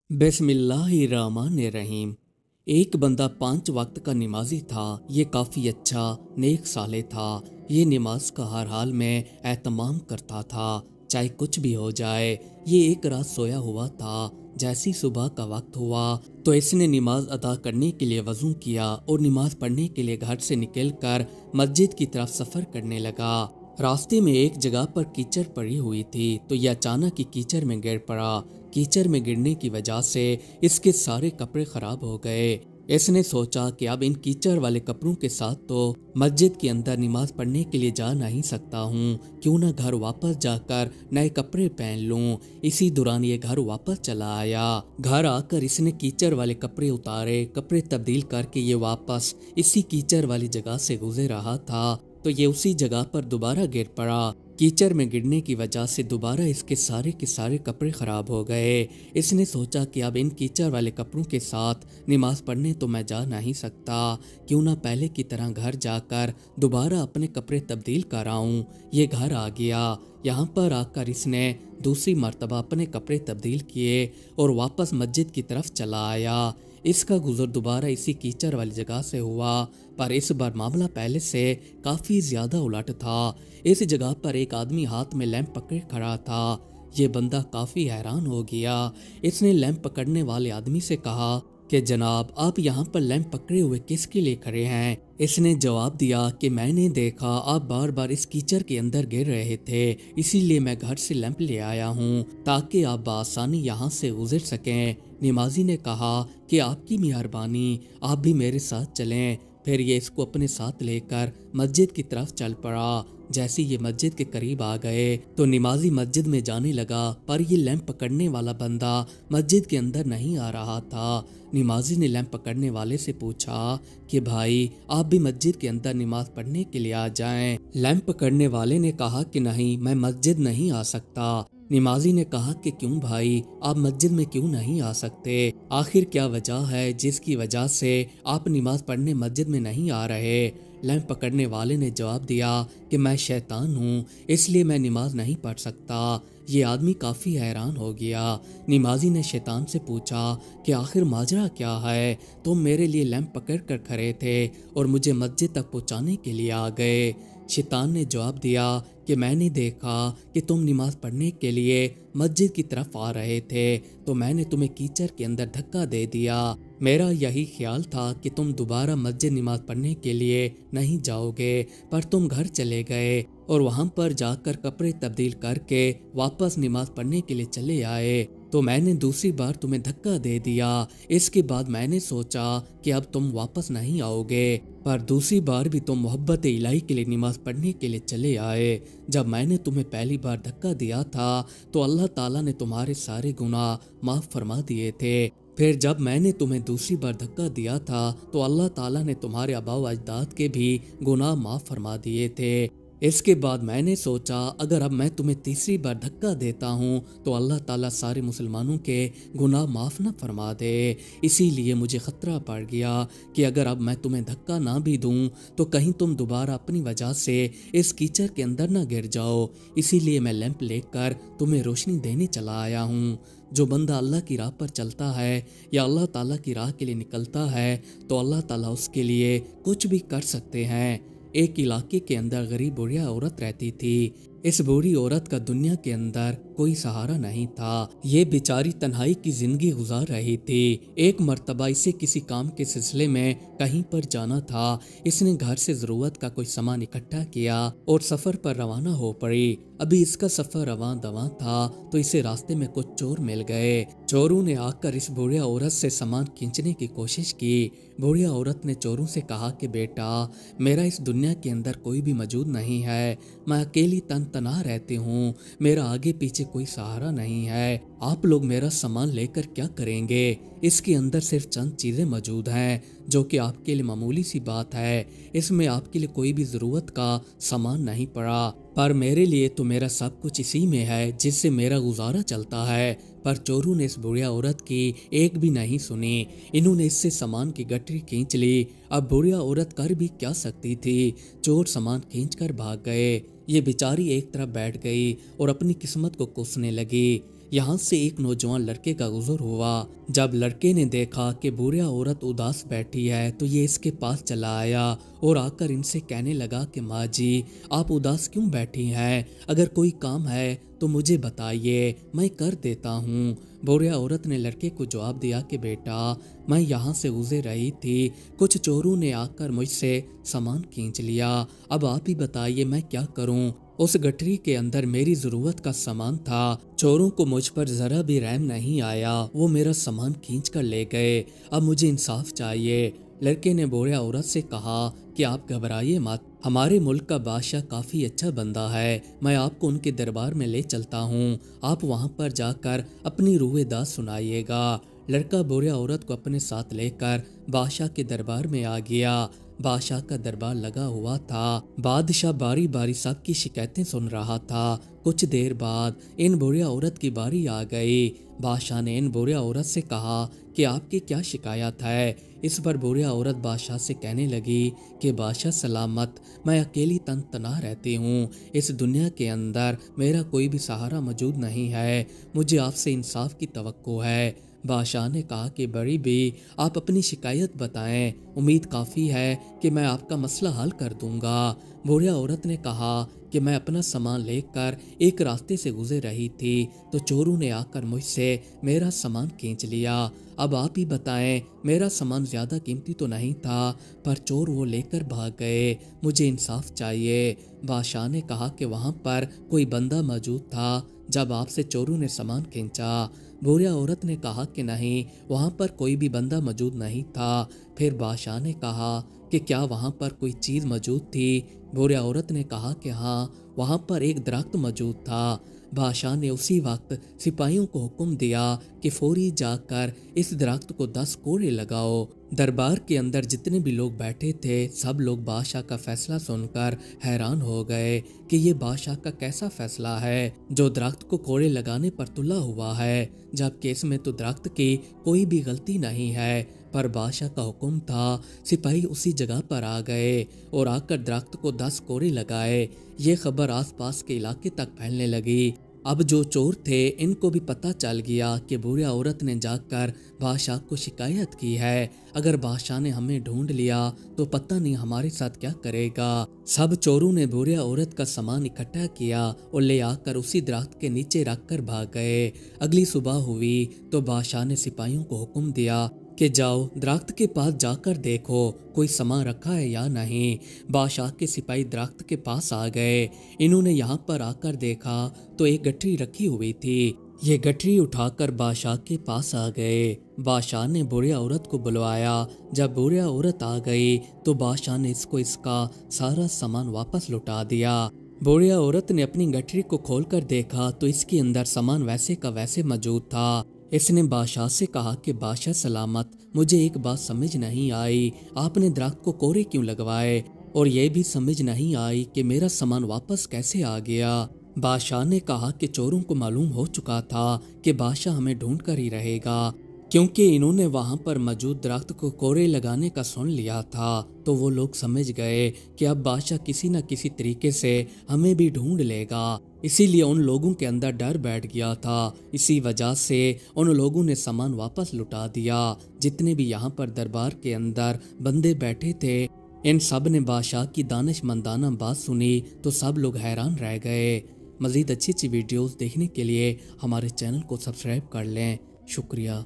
बिस्मिल्लाहिर्रहमानिर्रहीम। एक बंदा 5 वक्त का नमाजी था। ये काफ़ी अच्छा नेक साले था। ये नमाज का हर हाल में एहतमाम करता था, चाहे कुछ भी हो जाए। ये एक रात सोया हुआ था। जैसी सुबह का वक्त हुआ तो इसने नमाज अदा करने के लिए वज़ू किया और नमाज पढ़ने के लिए घर से निकलकर मस्जिद की तरफ सफ़र करने लगा। रास्ते में एक जगह पर कीचड़ पड़ी हुई थी तो यह अचानक ही कीचड़ में गिर पड़ा। कीचड़ में गिरने की वजह से इसके सारे कपड़े खराब हो गए। इसने सोचा कि अब इन कीचड़ वाले कपड़ों के साथ तो मस्जिद के अंदर नमाज पढ़ने के लिए जा नहीं सकता हूँ, क्यों ना घर वापस जाकर नए कपड़े पहन लूँ। इसी दौरान ये घर वापस चला आया। घर आकर इसने कीचड़ वाले कपड़े उतारे, कपड़े तब्दील करके ये वापस इसी कीचड़ वाली जगह से गुजर रहा था तो ये उसी जगह पर दोबारा गिर पड़ा। कीचड़ में गिरने की वजह से दोबारा इसके सारे के सारे कपड़े खराब हो गए। इसने सोचा कि अब इन कीचड़ वाले कपड़ों के साथ नमाज पढ़ने तो मैं जा नहीं सकता, क्यों ना पहले की तरह घर जाकर दोबारा अपने कपड़े तब्दील कराऊं। ये घर आ गया। यहाँ पर आकर इसने दूसरी मर्तबा अपने कपड़े तब्दील किए और वापस मस्जिद की तरफ चला आया। इसका गुजर दोबारा इसी कीचड़ वाली जगह से हुआ, पर इस बार मामला पहले से काफ़ी ज़्यादा उलट था। इस जगह पर एक आदमी हाथ में लैंप पकड़े खड़ा था। ये बंदा काफ़ी हैरान हो गया। इसने लैंप पकड़ने वाले आदमी से कहा कि जनाब, आप यहाँ पर लैंप पकड़े हुए किसके लिए खड़े हैं? इसने जवाब दिया कि मैंने देखा आप बार बार इस कीचड़ के अंदर गिर रहे थे, इसीलिए मैं घर से लैंप ले आया हूँ ताकि आप बआसानी यहाँ से गुजर सकें। नमाजी ने कहा कि आपकी मेहरबानी, आप भी मेरे साथ चलें। फिर ये इसको अपने साथ लेकर मस्जिद की तरफ चल पड़ा। जैसे ये मस्जिद के करीब आ गए तो नमाजी मस्जिद में जाने लगा, पर ये लैंप पकड़ने वाला बंदा मस्जिद के अंदर नहीं आ रहा था। नमाजी ने लैंप पकड़ने वाले से पूछा कि भाई, आप भी मस्जिद के अंदर नमाज पढ़ने के लिए आ जाएं। लैंप पकड़ने वाले ने कहा कि नहीं, मैं मस्जिद नहीं आ सकता। नमाजी ने कहा कि क्यों भाई, आप मस्जिद में क्यों नहीं आ सकते? आखिर क्या वजह है जिसकी वजह से आप नमाज पढ़ने मस्जिद में नहीं आ रहे? लैंप पकड़ने वाले ने जवाब दिया कि मैं शैतान हूँ, इसलिए मैं नमाज नहीं पढ़ सकता। ये आदमी काफ़ी हैरान हो गया। नमाजी ने शैतान से पूछा कि आखिर माजरा क्या है? तुम मेरे लिए लैंप पकड़ कर खड़े थे और मुझे मस्जिद तक पहुँचाने के लिए आ गए। शैतान ने जवाब दिया कि मैंने देखा कि तुम नमाज पढ़ने के लिए मस्जिद की तरफ आ रहे थे तो मैंने तुम्हें कीचड़ के अंदर धक्का दे दिया। मेरा यही ख्याल था कि तुम दोबारा मस्जिद नमाज पढ़ने के लिए नहीं जाओगे, पर तुम घर चले गए और वहां पर जाकर कपड़े तब्दील करके वापस नमाज पढ़ने के लिए चले आए तो मैंने दूसरी बार तुम्हें धक्का दे दिया। इसके बाद मैंने सोचा कि अब तुम वापस नहीं आओगे, पर दूसरी बार भी तुम मोहब्बत इलाही के लिए नमाज पढ़ने के लिए चले आए। जब मैंने तुम्हें पहली बार धक्का दिया था तो अल्लाह ताला ने तुम्हारे सारे गुनाह माफ़ फरमा दिए थे। फिर जब मैंने तुम्हें दूसरी बार धक्का दिया था तो अल्लाह ताला ने तुम्हारे आबाओ अजदाद के भी गुनाह माफ़ फरमा दिए थे। इसके बाद मैंने सोचा अगर अब मैं तुम्हें तीसरी बार धक्का देता हूँ तो अल्लाह ताला सारे मुसलमानों के गुनाह माफ़ न फरमा दे। इसीलिए मुझे ख़तरा पड़ गया कि अगर अब मैं तुम्हें धक्का ना भी दूँ तो कहीं तुम दोबारा अपनी वजह से इस कीचड़ के अंदर ना गिर जाओ। इसीलिए मैं लैंप लेकर तुम्हें रोशनी देने चला आया हूँ। जो बंदा अल्लाह की राह पर चलता है या अल्लाह ताला की राह के लिए निकलता है तो अल्लाह ताला उसके लिए कुछ भी कर सकते हैं। एक इलाके के अंदर गरीब बुढ़िया औरत रहती थी। इस बूढ़ी औरत का दुनिया के अंदर कोई सहारा नहीं था। ये बेचारी तन्हाई की जिंदगी गुजार रही थी। एक मर्तबा इसे किसी काम के सिलसिले में कहीं पर जाना था। इसने घर से जरूरत का कोई सामान इकट्ठा किया और सफर पर रवाना हो पड़ी। अभी इसका सफर रवां दवां था तो इसे रास्ते में कुछ चोर मिल गए। चोरों ने आकर इस बुढ़िया औरत से सामान खींचने की कोशिश की। बुढ़िया औरत ने चोरों से कहा कि बेटा, मेरा इस दुनिया के अंदर कोई भी मौजूद नहीं है। मैं अकेली तना रहती हूँ। मेरा आगे पीछे कोई सहारा नहीं है। आप लोग मेरा सामान लेकर क्या करेंगे? इसके अंदर सिर्फ चंद चीजें मौजूद हैं जो कि आपके लिए मामूली सी बात है। इसमें आपके लिए कोई भी जरूरत का सामान नहीं पड़ा, पर मेरे लिए तो मेरा सब कुछ इसी में है जिससे मेरा गुजारा चलता है। पर चोरों ने इस बुढ़िया औरत की एक भी नहीं सुनी। इन्होंने इससे सामान की गठरी खींच ली। अब बुढ़िया औरत कर भी क्या सकती थी? चोर सामान खींचकर भाग गए। ये बेचारी एक तरफ बैठ गई और अपनी किस्मत को कोसने लगी। यहाँ से एक नौजवान लड़के का गुजर हुआ। जब लड़के ने देखा कि बुढ़िया औरत उदास बैठी है तो ये इसके पास चला आया और आकर इनसे कहने लगा कि माँ जी, आप उदास क्यों बैठी हैं? अगर कोई काम है तो मुझे बताइए, मैं कर देता हूँ। बुढ़िया औरत ने लड़के को जवाब दिया कि बेटा, मैं यहाँ से गुजर रही थी, कुछ चोरों ने आकर मुझसे सामान खींच लिया। अब आप ही बताइए मैं क्या करूँ? उस गठरी के अंदर मेरी जरूरत का सामान था। चोरों को मुझ पर जरा भी रहम नहीं आया, वो मेरा सामान खींच कर ले गए। अब मुझे इंसाफ चाहिए। लड़के ने बुढ़िया औरत से कहा कि आप घबराइए मत, हमारे मुल्क का बादशाह काफी अच्छा बंदा है, मैं आपको उनके दरबार में ले चलता हूँ। आप वहाँ पर जाकर अपनी रूह-ए-दाद सुनाइएगा। लड़का बुढ़िया औरत को अपने साथ लेकर बादशाह के दरबार में आ गया। बादशाह का दरबार लगा हुआ था। बादशाह बारी बारी सबकी शिकायतें सुन रहा था। कुछ देर बाद इन बुढ़िया औरत की बारी आ गई। बादशाह ने इन बुढ़िया औरत से कहा कि आपकी क्या शिकायत है? इस पर बुढ़िया औरत बादशाह से कहने लगी कि बादशाह सलामत, मैं अकेली तन तना रहती हूँ। इस दुनिया के अंदर मेरा कोई भी सहारा मौजूद नहीं है, मुझे आपसे इंसाफ की तवक्को है। बादशाह ने कहा कि बड़ी भी, आप अपनी शिकायत बताएं, उम्मीद काफ़ी है कि मैं आपका मसला हल कर दूंगा। बुढ़िया औरत ने कहा कि मैं अपना सामान लेकर एक रास्ते से गुजर रही थी तो चोरों ने आकर मुझसे मेरा सामान खींच लिया। अब आप ही बताएं, मेरा सामान ज़्यादा कीमती तो नहीं था, पर चोर वो लेकर भाग गए, मुझे इंसाफ चाहिए। बादशाह ने कहा कि वहाँ पर कोई बंदा मौजूद था जब आपसे चोरों ने सामान खींचा। बुढ़िया औरत ने कहा कि नहीं, वहाँ पर कोई भी बंदा मौजूद नहीं था। फिर बादशाह ने कहा कि क्या वहाँ पर कोई चीज़ मौजूद थी? बुढ़िया औरत ने कहा कि हाँ, वहाँ पर एक दरख्त मौजूद था। बादशाह ने उसी वक्त सिपाहियों को हुक्म दिया कि फौरी जाकर इस दरख्त को 10 कोड़े लगाओ। दरबार के अंदर जितने भी लोग बैठे थे सब लोग बादशाह का फैसला सुनकर हैरान हो गए कि ये बादशाह का कैसा फैसला है जो दरख्त को कोड़े लगाने पर तुला हुआ है, जबकि इसमें तो दरख्त की कोई भी गलती नहीं है। पर बादशाह का हुक्म था। सिपाही उसी जगह पर आ गए और आकर दरख्त को 10 कोड़े लगाए। ये खबर आसपास के इलाके तक फैलने लगी। अब जो चोर थे इनको भी पता चल गया कि बुढ़िया औरत ने जाकर बादशाह को शिकायत की है। अगर बादशाह ने हमें ढूंढ लिया तो पता नहीं हमारे साथ क्या करेगा। सब चोरों ने बुढ़िया औरत का सामान इकट्ठा किया और ले आकर उसी दरख्त के नीचे रखकर भाग गए। अगली सुबह हुई तो बादशाह ने सिपाहियों को हुक्म दिया कि जाओ दरख्त के पास जाकर देखो कोई सामान रखा है या नहीं। बादशाह के सिपाही दरख्त के पास आ गए। इन्होंने यहाँ पर आकर देखा तो एक गठरी रखी हुई थी। ये गठरी उठाकर बादशाह के पास आ गए। बादशाह ने बुढ़िया औरत को बुलवाया। जब बुढ़िया औरत आ गई तो बादशाह ने इसको इसका सारा सामान वापस लौटा दिया। बुढ़िया औरत ने अपनी गठरी को खोलकर देखा तो इसके अंदर सामान वैसे का वैसे मौजूद था। इसने बादशाह से कहा कि बादशाह सलामत, मुझे एक बात समझ नहीं आई, आपने दरख्त को कोड़े क्यों लगवाए? और यह भी समझ नहीं आई कि मेरा सामान वापस कैसे आ गया। बादशाह ने कहा कि चोरों को मालूम हो चुका था कि बादशाह हमें ढूंढ कर ही रहेगा, क्योंकि इन्होंने वहां पर मौजूद दरख्त को कोड़े लगाने का सुन लिया था। तो वो लोग समझ गए कि अब बादशाह किसी न किसी तरीके से हमें भी ढूंढ लेगा। इसीलिए उन लोगों के अंदर डर बैठ गया था। इसी वजह से उन लोगों ने सामान वापस लुटा दिया। जितने भी यहाँ पर दरबार के अंदर बंदे बैठे थे इन सब ने बादशाह की दानिशमंदाना बात सुनी तो सब लोग हैरान रह गए। मज़ीद अच्छी अच्छी वीडियोस देखने के लिए हमारे चैनल को सब्सक्राइब कर लें। शुक्रिया।